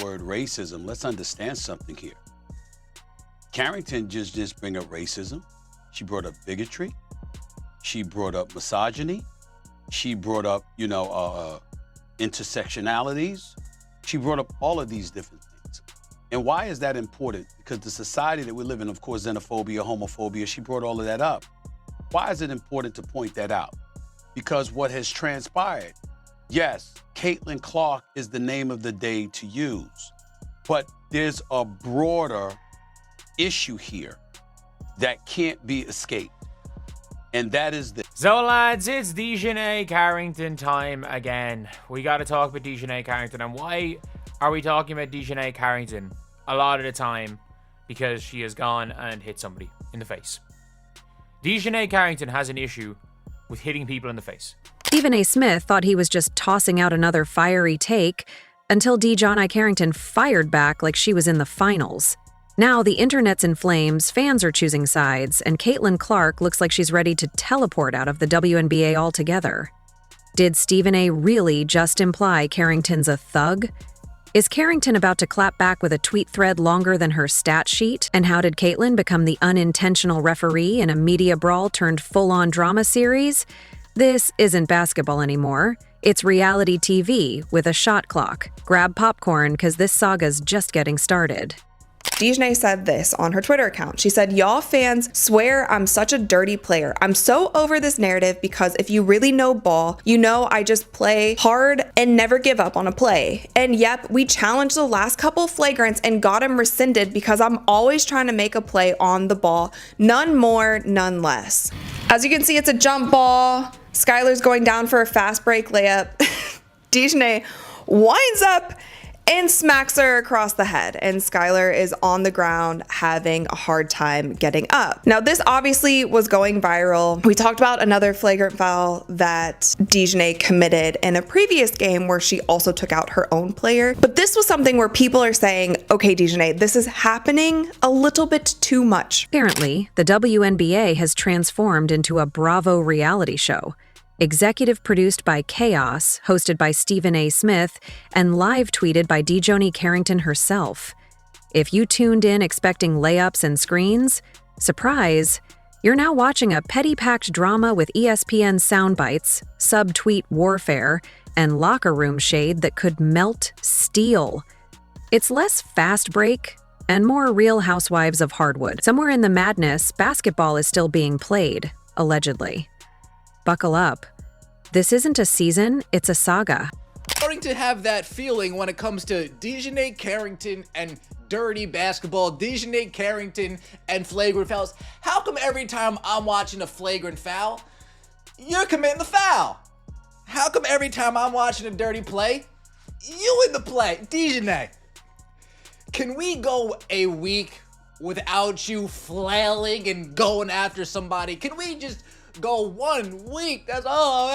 word racism, let's understand something here. Carrington just bring up racism. She brought up bigotry. She brought up misogyny. She brought up, intersectionalities. She brought up all of these different things. And why is that important? Because the society that we live in, of course, xenophobia, homophobia, she brought all of that up. Why is it important to point that out? Because what has transpired, yes, Caitlin Clark is the name of the day to use, but there's a broader issue here that can't be escaped. And that is this. So lads, it's DiJonai Carrington time again. We got to talk about DiJonai Carrington. And why are we talking about DiJonai Carrington? A lot of the time, because she has gone and hit somebody in the face. DiJonai Carrington has an issue with hitting people in the face. Stephen A. Smith thought he was just tossing out another fiery take until DiJonai Carrington fired back like she was in the finals. Now the internet's in flames, fans are choosing sides, and Caitlin Clark looks like she's ready to teleport out of the WNBA altogether. Did Stephen A. really just imply Carrington's a thug? Is Carrington about to clap back with a tweet thread longer than her stat sheet? And how did Caitlin become the unintentional referee in a media brawl turned full-on drama series? This isn't basketball anymore. It's reality TV with a shot clock. Grab popcorn, because this saga's just getting started. DiJonai said this on her Twitter account. She said, "Y'all fans swear I'm such a dirty player. I'm so over this narrative because if you really know ball, you know I just play hard and never give up on a play. And yep, we challenged the last couple flagrants and got him rescinded because I'm always trying to make a play on the ball. None more, none less." As you can see, it's a jump ball. Skylar's going down for a fast break layup. DiJonai winds up and smacks her across the head, and Skylar is on the ground having a hard time getting up. Now, this obviously was going viral. We talked about another flagrant foul that DiJonai committed in a previous game where she also took out her own player. But this was something where people are saying, okay, DiJonai, this is happening a little bit too much. Apparently, the WNBA has transformed into a Bravo reality show. Executive produced by Chaos, hosted by Stephen A. Smith, and live tweeted by DiJonai Carrington herself. If you tuned in expecting layups and screens, surprise, you're now watching a petty-packed drama with ESPN soundbites, sub-tweet warfare, and locker room shade that could melt steel. It's less fast break and more Real Housewives of Hardwood. Somewhere in the madness, basketball is still being played, allegedly. Buckle up. This isn't a season, it's a saga. Starting to have that feeling when it comes to DiJonai Carrington and dirty basketball, DiJonai Carrington and flagrant fouls. How come every time I'm watching a flagrant foul, you're committing the foul? How come every time I'm watching a dirty play, you in the play? DiJonai, can we go a week without you flailing and going after somebody? Can we just go 1 week? That's all.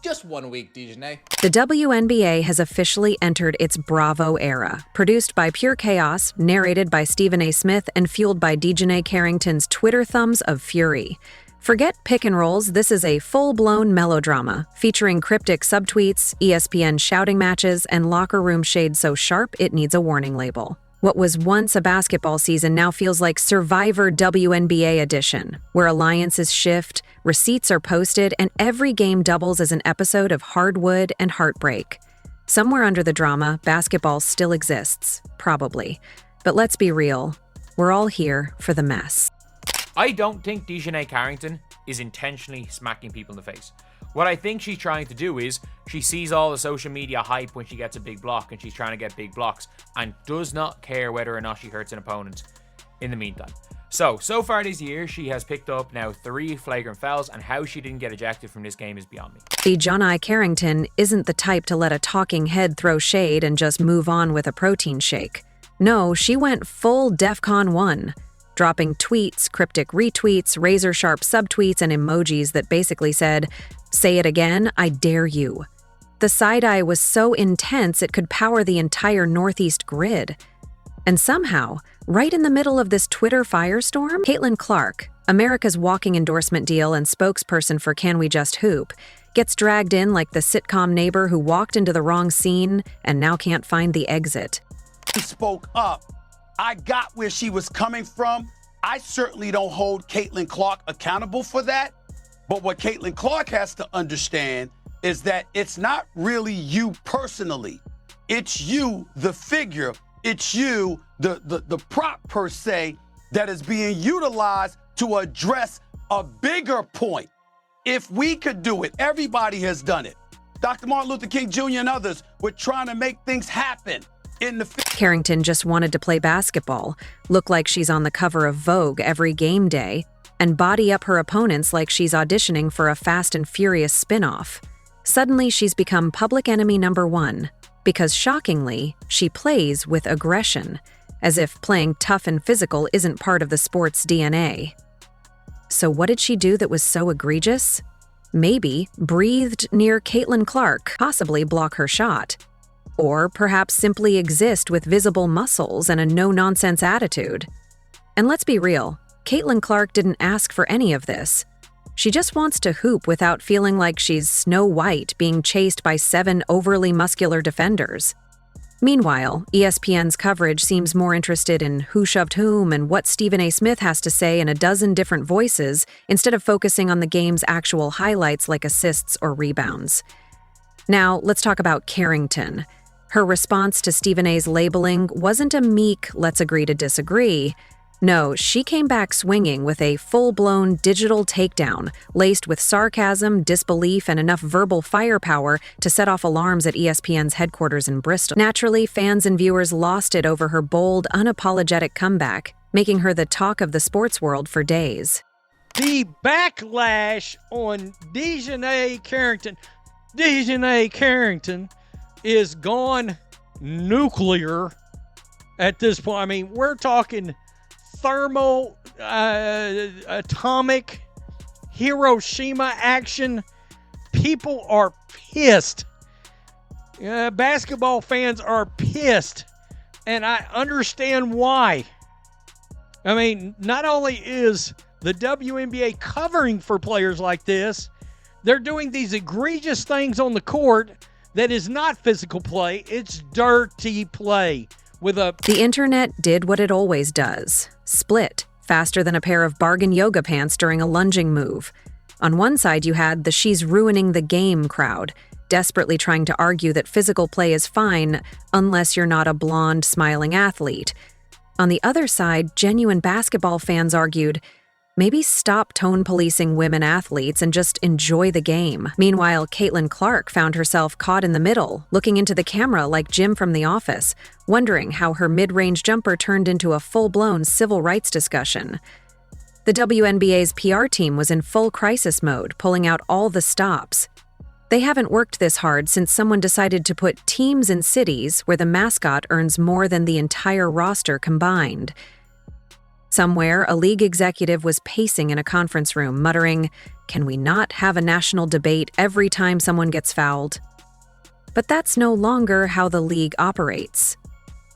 Just 1 week, DiJonai. The WNBA has officially entered its Bravo era. Produced by Pure Chaos, narrated by Stephen A. Smith, and fueled by DiJonai Carrington's Twitter thumbs of fury. Forget pick and rolls, this is a full-blown melodrama, featuring cryptic subtweets, ESPN shouting matches, and locker room shade so sharp it needs a warning label. What was once a basketball season now feels like Survivor WNBA edition, where alliances shift, receipts are posted, and every game doubles as an episode of hardwood and heartbreak. Somewhere under the drama, basketball still exists, probably. But let's be real, we're all here for the mess. I don't think DiJonai Carrington is intentionally smacking people in the face. What I think she's trying to do is she sees all the social media hype when she gets a big block, and she's trying to get big blocks and does not care whether or not she hurts an opponent in the meantime. So far this year, she has picked up now 3 flagrant fouls, and how she didn't get ejected from this game is beyond me. DiJonai Carrington isn't the type to let a talking head throw shade and just move on with a protein shake. No, she went full DEFCON 1. Dropping tweets, cryptic retweets, razor-sharp subtweets, and emojis that basically said, "Say it again, I dare you." The side-eye was so intense it could power the entire Northeast grid. And somehow, right in the middle of this Twitter firestorm, Caitlin Clark, America's walking endorsement deal and spokesperson for Can We Just Hoop, gets dragged in like the sitcom neighbor who walked into the wrong scene and now can't find the exit. spoke up. I got where she was coming from. I certainly don't hold Caitlin Clark accountable for that. But what Caitlin Clark has to understand is that it's not really you personally. It's you, the figure. It's you, the prop per se, that is being utilized to address a bigger point. If we could do it, everybody has done it. Dr. Martin Luther King Jr. and others were trying to make things happen in the Carrington just wanted to play basketball, look like she's on the cover of Vogue every game day, and body up her opponents like she's auditioning for a Fast and Furious spin-off. Suddenly, she's become public enemy number one, because shockingly, she plays with aggression, as if playing tough and physical isn't part of the sport's DNA. So what did she do that was so egregious? Maybe breathed near Caitlin Clark, possibly block her shot. Or perhaps simply exist with visible muscles and a no-nonsense attitude. And let's be real, Caitlin Clark didn't ask for any of this. She just wants to hoop without feeling like she's Snow White being chased by 7 overly muscular defenders. Meanwhile, ESPN's coverage seems more interested in who shoved whom and what Stephen A. Smith has to say in a dozen different voices instead of focusing on the game's actual highlights like assists or rebounds. Now, let's talk about Carrington. Her response to Stephen A.'s labeling wasn't a meek, let's agree to disagree. No, she came back swinging with a full-blown digital takedown, laced with sarcasm, disbelief, and enough verbal firepower to set off alarms at ESPN's headquarters in Bristol. Naturally, fans and viewers lost it over her bold, unapologetic comeback, making her the talk of the sports world for days. The backlash on DiJonai Carrington. DiJonai Carrington is gone nuclear at this point. I mean, we're talking atomic Hiroshima action. People are pissed. Basketball fans are pissed, and I understand why. I mean, not only is the WNBA covering for players like this, they're doing these egregious things on the court that is not physical play, it's dirty play. The internet did what it always does. Split, faster than a pair of bargain yoga pants during a lunging move. On one side, you had the "she's ruining the game" crowd, desperately trying to argue that physical play is fine unless you're not a blonde, smiling athlete. On the other side, genuine basketball fans argued, maybe stop tone policing women athletes and just enjoy the game. Meanwhile, Caitlin Clark found herself caught in the middle, looking into the camera like Jim from The Office, wondering how her mid-range jumper turned into a full-blown civil rights discussion. The WNBA's PR team was in full crisis mode, pulling out all the stops. They haven't worked this hard since someone decided to put teams in cities where the mascot earns more than the entire roster combined. Somewhere, a league executive was pacing in a conference room, muttering, "Can we not have a national debate every time someone gets fouled?" But that's no longer how the league operates.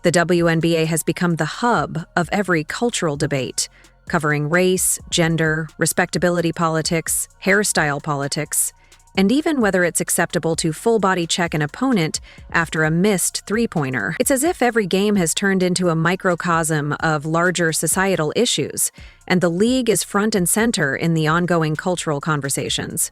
The WNBA has become the hub of every cultural debate, covering race, gender, respectability politics, hairstyle politics, and even whether it's acceptable to full-body check an opponent after a missed three-pointer. It's as if every game has turned into a microcosm of larger societal issues, and the league is front and center in the ongoing cultural conversations.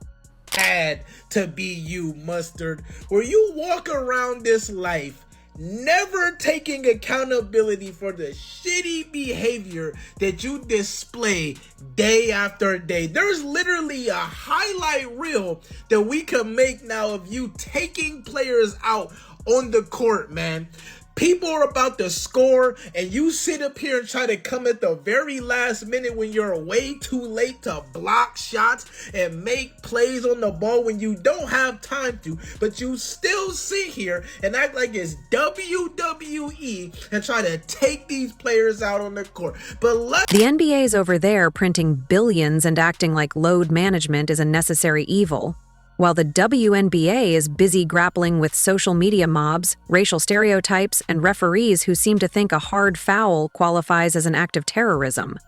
Had to be you, Mustard, where you walk around this life never taking accountability for the shitty behavior that you display day after day. There's literally a highlight reel that we can make now of you taking players out on the court, man. People are about to score, and you sit up here and try to come at the very last minute when you're way too late to block shots and make plays on the ball when you don't have time to. But you still sit here and act like it's WWE and try to take these players out on the court. But the NBA's over there printing billions and acting like load management is a necessary evil, while the WNBA is busy grappling with social media mobs, racial stereotypes, and referees who seem to think a hard foul qualifies as an act of terrorism.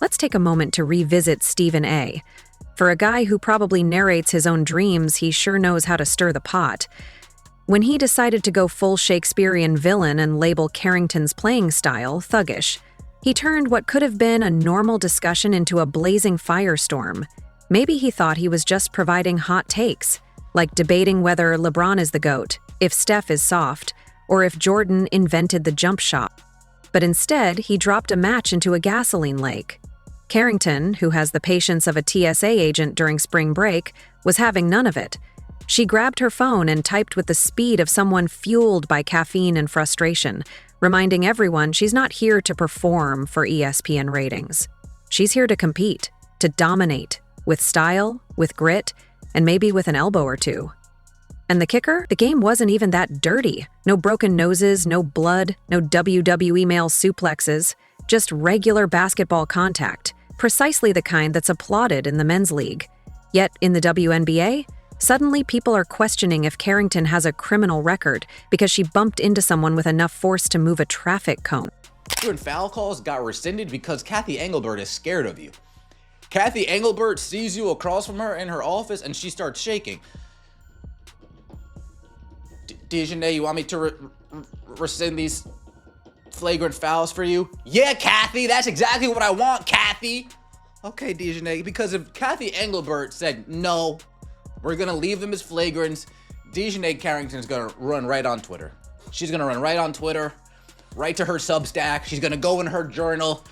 Let's take a moment to revisit Stephen A. For a guy who probably narrates his own dreams, he sure knows how to stir the pot. when he decided to go full Shakespearean villain and label Carrington's playing style thuggish. He turned what could have been a normal discussion into a blazing firestorm. Maybe he thought he was just providing hot takes, like debating whether LeBron is the GOAT, if Steph is soft, or if Jordan invented the jump shot. But instead, he dropped a match into a gasoline lake. Carrington, who has the patience of a TSA agent during spring break, was having none of it. She grabbed her phone and typed with the speed of someone fueled by caffeine and frustration, reminding everyone she's not here to perform for ESPN ratings. She's here to compete, to dominate, with style, with grit, and maybe with an elbow or two. And the kicker? The game wasn't even that dirty. No broken noses, no blood, no WWE male suplexes, just regular basketball contact, precisely the kind that's applauded in the men's league. Yet in the WNBA, suddenly people are questioning if Carrington has a criminal record because she bumped into someone with enough force to move a traffic cone. Foul calls got rescinded because Kathy Engelbert is scared of you. Kathy Engelbert sees you across from her in her office and she starts shaking. DiJonai, you want me to rescind these flagrant fouls for you? Yeah, Kathy, that's exactly what I want, Kathy. Okay, DiJonai, because if Kathy Engelbert said no, we're gonna leave them as flagrants, DiJonai Carrington's gonna run right on Twitter. She's gonna run right on Twitter, right to her Substack. She's gonna go in her journal.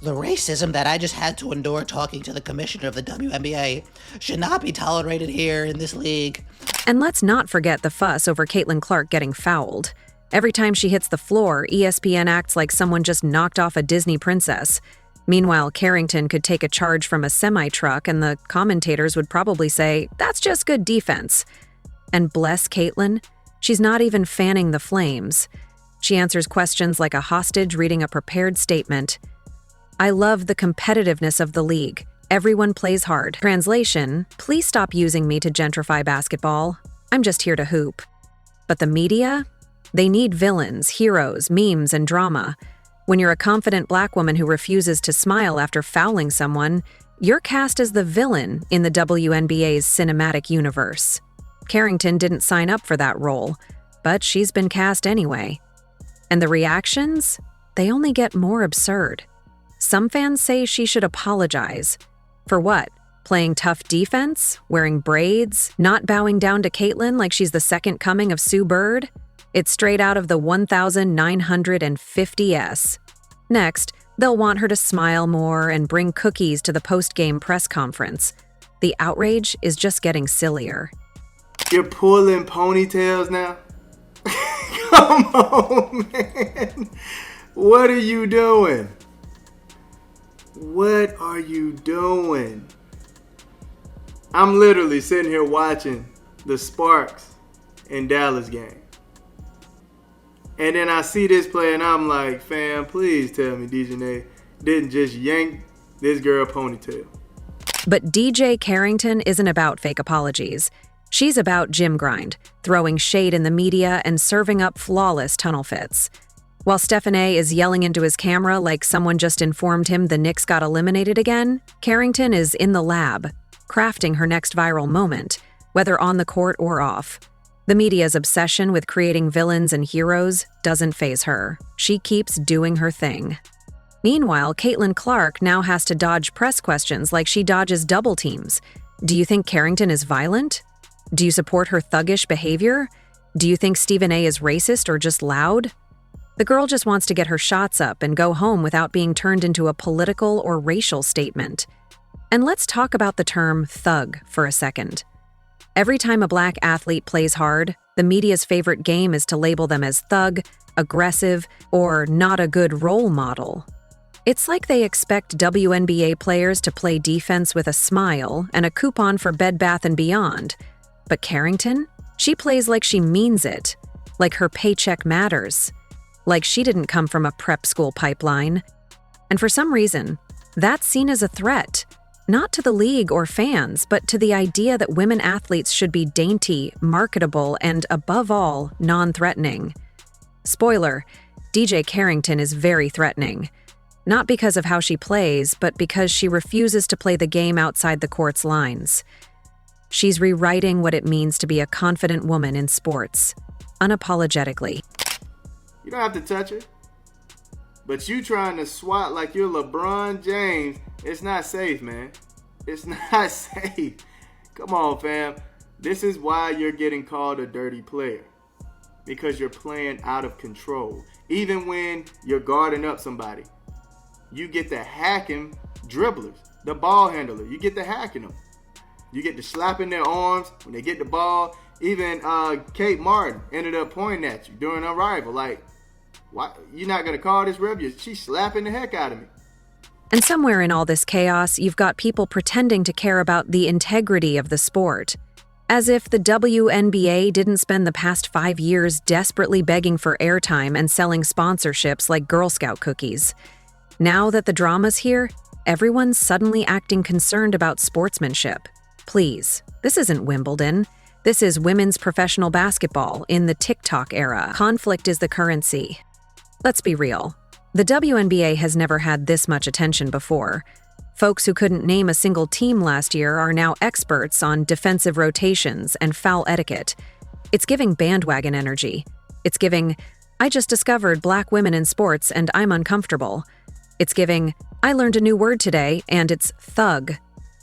The racism that I just had to endure talking to the commissioner of the WNBA should not be tolerated here in this league. And let's not forget the fuss over Caitlin Clark getting fouled. Every time she hits the floor, ESPN acts like someone just knocked off a Disney princess. Meanwhile, Carrington could take a charge from a semi-truck and the commentators would probably say, "That's just good defense." And bless Caitlin, she's not even fanning the flames. She answers questions like a hostage reading a prepared statement. I love the competitiveness of the league. Everyone plays hard. Translation, please stop using me to gentrify basketball. I'm just here to hoop. But the media? They need villains, heroes, memes, and drama. When you're a confident black woman who refuses to smile after fouling someone, you're cast as the villain in the WNBA's cinematic universe. Carrington didn't sign up for that role, but she's been cast anyway. And the reactions? They only get more absurd. Some fans say she should apologize. For what? Playing tough defense? Wearing braids? Not bowing down to Caitlin like she's the second coming of Sue Bird? It's straight out of the 1950s. Next, they'll want her to smile more and bring cookies to the post-game press conference. The outrage is just getting sillier. You're pulling ponytails now? Come on, man. What are you doing? What are you doing? I'm literally sitting here watching the Sparks and Dallas game. And then I see this play and I'm like, fam, please tell me DiJonai didn't just yank this girl ponytail. But DJ Carrington isn't about fake apologies. She's about gym grind, throwing shade in the media and serving up flawless tunnel fits. While Stephen A. is yelling into his camera like someone just informed him the Knicks got eliminated again, Carrington is in the lab, crafting her next viral moment, whether on the court or off. The media's obsession with creating villains and heroes doesn't faze her. She keeps doing her thing. Meanwhile, Caitlin Clark now has to dodge press questions like she dodges double teams. Do you think Carrington is violent? Do you support her thuggish behavior? Do you think Stephen A. is racist or just loud? The girl just wants to get her shots up and go home without being turned into a political or racial statement. And let's talk about the term thug for a second. Every time a black athlete plays hard, the media's favorite game is to label them as thug, aggressive, or not a good role model. It's like they expect WNBA players to play defense with a smile and a coupon for Bed Bath & Beyond. But Carrington? She plays like she means it, like her paycheck matters, like she didn't come from a prep school pipeline. And for some reason, that's seen as a threat, not to the league or fans, but to the idea that women athletes should be dainty, marketable, and above all, non-threatening. Spoiler, DJ Carrington is very threatening. Not because of how she plays, but because she refuses to play the game outside the court's lines. She's rewriting what it means to be a confident woman in sports. unapologetically. You don't have to touch her. But you trying to swat like you're LeBron James, it's not safe, man. It's not safe. Come on, fam. This is why you're getting called a dirty player. Because you're playing out of control. Even when you're guarding up somebody, you get to hacking dribblers, the ball handler. You get to hacking them. You get to slapping their arms when they get the ball. Even Kate Martin ended up pointing at you during a rival. Like, why you're not gonna call this ref? She's slapping the heck out of me. And somewhere in all this chaos, you've got people pretending to care about the integrity of the sport. As if the WNBA didn't spend the past 5 years desperately begging for airtime and selling sponsorships like Girl Scout cookies. Now that the drama's here, everyone's suddenly acting concerned about sportsmanship. Please, this isn't Wimbledon. This is women's professional basketball in the TikTok era. Conflict is the currency. Let's be real. The WNBA has never had this much attention before. Folks who couldn't name a single team last year are now experts on defensive rotations and foul etiquette. It's giving bandwagon energy. It's giving, I just discovered black women in sports and I'm uncomfortable. It's giving, I learned a new word today and it's thug.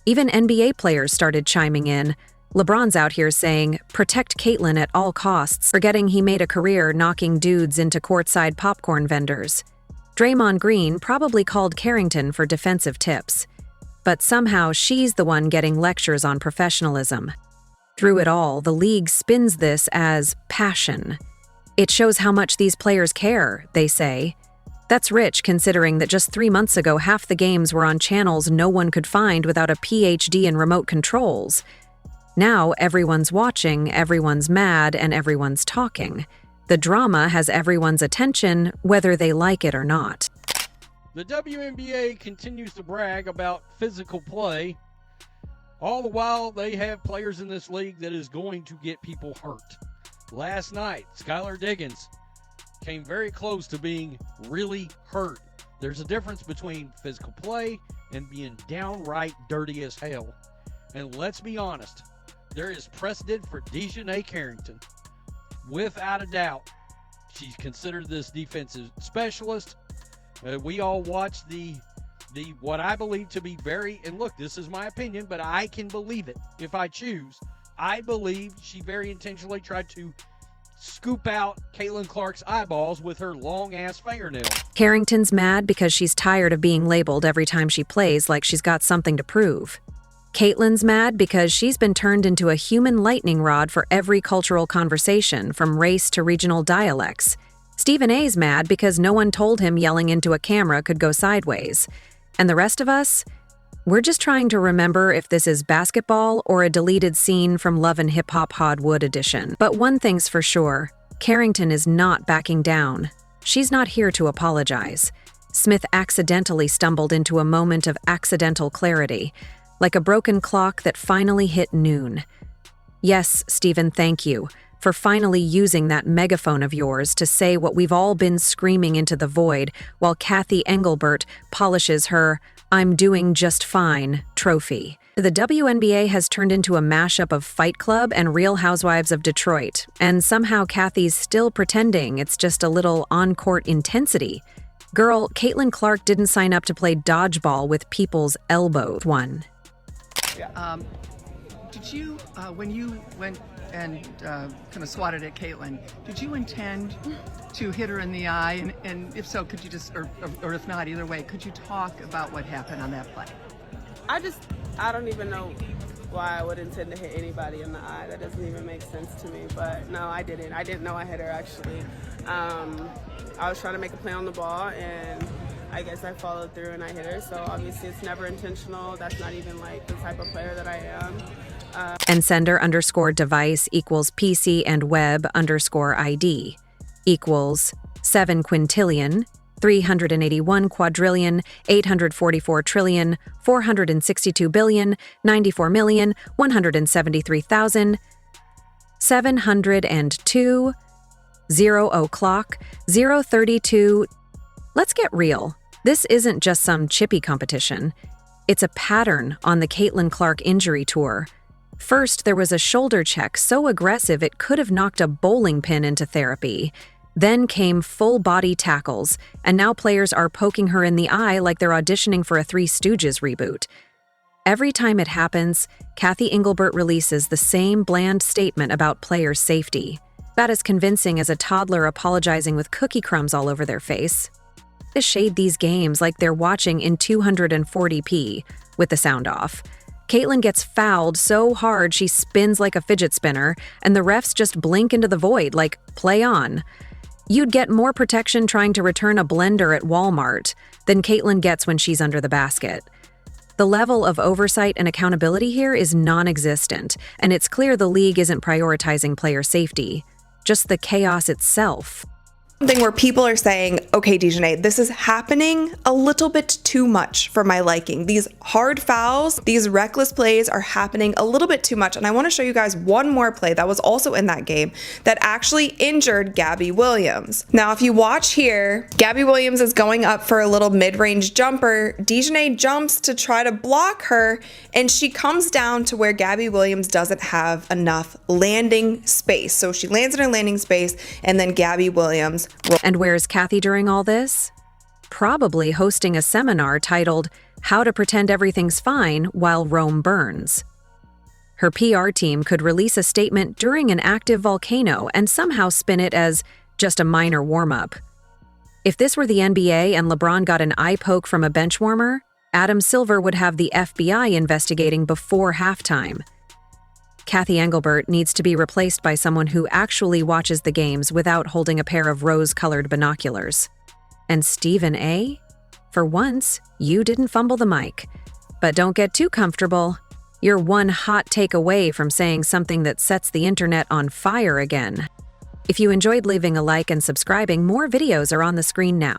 Even NBA players started chiming in. LeBron's out here saying, protect Caitlyn at all costs, forgetting he made a career knocking dudes into courtside popcorn vendors. Draymond Green probably called Carrington for defensive tips. But somehow she's the one getting lectures on professionalism. Through it all, the league spins this as passion. It shows how much these players care, they say. That's rich considering that just 3 months ago half the games were on channels no one could find without a PhD in remote controls. Now everyone's watching, everyone's mad, and everyone's talking. The drama has everyone's attention, whether they like it or not. The WNBA continues to brag about physical play. All the while, they have players in this league that is going to get people hurt. Last night, Skylar Diggins came very close to being really hurt. There's a difference between physical play and being downright dirty as hell. And let's be honest, there is precedent for DiJonai Carrington. Without a doubt, she's considered this defensive specialist. We all watched the what I believe to be very, and look, this is my opinion, but I can believe it if I choose. I believe she very intentionally tried to scoop out Caitlin Clark's eyeballs with her long-ass fingernail. Carrington's mad because she's tired of being labeled every time she plays like she's got something to prove. Caitlyn's mad because she's been turned into a human lightning rod for every cultural conversation, from race to regional dialects. Stephen A's mad because no one told him yelling into a camera could go sideways. And the rest of us? We're just trying to remember if this is basketball or a deleted scene from Love and Hip Hop Hod Wood edition. But one thing's for sure, Carrington is not backing down. She's not here to apologize. Smith accidentally stumbled into a moment of accidental clarity, like a broken clock that finally hit noon. Yes, Stephen, thank you for finally using that megaphone of yours to say what we've all been screaming into the void while Kathy Engelbert polishes her "I'm doing just fine" trophy. The WNBA has turned into a mashup of Fight Club and Real Housewives of Detroit, and somehow Kathy's still pretending it's just a little on-court intensity. Girl, Caitlin Clark didn't sign up to play dodgeball with people's elbows. Did you, when you went and kind of swatted at Caitlin, did you intend to hit her in the eye? And if so, could you just, or if not, either way, could you talk about what happened on that play? I don't even know why I would intend to hit anybody in the eye. That doesn't even make sense to me. But no, I didn't. I didn't know I hit her, actually. I was trying to make a play on the ball, and I guess I followed through and I hit her. So obviously it's never intentional. That's not even like the type of player that I am. And sender_device equals PC and web _ID equals 7 quintillion 381 quadrillion 844 trillion 462 billion 94 million 173,000 702 0:00 032. Let's get real. This isn't just some chippy competition. It's a pattern on the Caitlin Clark injury tour. First, there was a shoulder check so aggressive it could have knocked a bowling pin into therapy. Then came full-body tackles, and now players are poking her in the eye like they're auditioning for a Three Stooges reboot. Every time it happens, Kathy Engelbert releases the same bland statement about player safety. About as convincing as a toddler apologizing with cookie crumbs all over their face. They shade these games like they're watching in 240p, with the sound off. Caitlyn gets fouled so hard she spins like a fidget spinner, and the refs just blink into the void like, play on. You'd get more protection trying to return a blender at Walmart than Caitlyn gets when she's under the basket. The level of oversight and accountability here is non-existent, and it's clear the league isn't prioritizing player safety, just the chaos itself. Something where people are saying, okay, DiJonai, this is happening a little bit too much for my liking. These hard fouls, these reckless plays are happening a little bit too much. And I want to show you guys one more play that was also in that game that actually injured Gabby Williams. Now, if you watch here, Gabby Williams is going up for a little mid-range jumper. DiJonai jumps to try to block her, and she comes down to where Gabby Williams doesn't have enough landing space. So she lands in her landing space, and then Gabby Williams. And where's Kathy during all this? Probably hosting a seminar titled How to Pretend Everything's Fine While Rome Burns. Her PR team could release a statement during an active volcano and somehow spin it as just a minor warm-up. If this were the NBA and LeBron got an eye poke from a bench warmer, Adam Silver would have the FBI investigating before halftime. Kathy Engelbert needs to be replaced by someone who actually watches the games without holding a pair of rose-colored binoculars. And Stephen A? For once, you didn't fumble the mic. But don't get too comfortable. You're one hot take away from saying something that sets the internet on fire again. If you enjoyed leaving a like and subscribing, more videos are on the screen now.